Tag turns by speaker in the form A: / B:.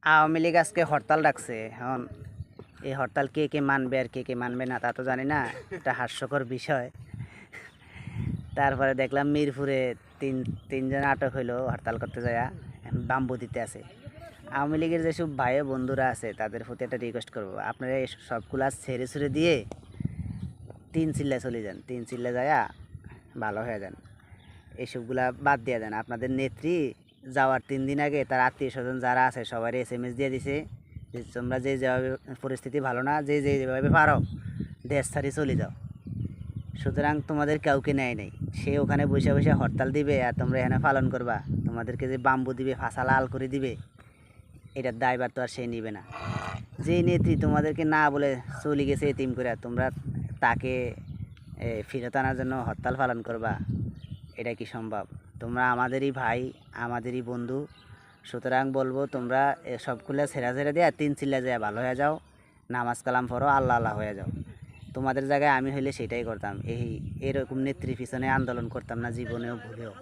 A: আওয়ামী লীগ আজকে হরতাল ডাকছে। এখন এই হরতাল কে কে মানবে আর কে কে মানবে না তা তো জানি না, এটা হাস্যকর বিষয়। তারপরে দেখলাম মিরপুরে তিনজন আটক হইলো হরতাল করতে যায়, বাম্বু দিতে আছে। আওয়ামী লীগের যেসব ভাই বন্ধুরা আছে তাদের প্রতি একটা রিকোয়েস্ট করবো, আপনারা এই সবগুলা ছেড়ে ছুড়ে দিয়ে তিন চিল্লায় চলে যান, তিন চিল্লা যায়া ভালো হয়ে যান। এইসবগুলা বাদ দিয়ে দেন। আপনাদের নেত্রী যাওয়ার 3 দিন আগে তার আত্মীয় স্বজন যারা আছে সবাই SMS দিয়ে দিছে যে তোমরা যে যেভাবে পরিস্থিতি ভালো না, যে যেভাবে পারো দেশ ছাড়ি চলে যাও। সুতরাং তোমাদের কাউকে নেয় নেই, সে ওখানে বসে বসে হরতাল দিবে আর তোমরা এখানে পালন করবা। তোমাদেরকে যে বাম্বু দিবে, ফাঁসা লাল করে দিবে, এটার দায়ভার তো আর সে নিবে না। যেই নেত্রী তোমাদেরকে না বলে চলে গেছে এতিম করে, তোমরা তাকে ফেরত আনার জন্য হরতাল পালন করবা? এটা কি সম্ভব? তোমরা আমাদেরই ভাই, আমাদেরই বন্ধু। সুতরাং বলবো তোমরা সবগুলো ছেড়া ছেড়ে দিয়ে তিন চিল্লা যায় ভালো হয়ে যাও, নামাজ কালাম পড়ো, আল্লাহ আল্লাহ হয়ে যাও। তোমাদের জায়গায় আমি হইলে সেটাই করতাম, এরকম নেত্রীর পিছনে আন্দোলন করতাম না জীবনেও, ভুলেও।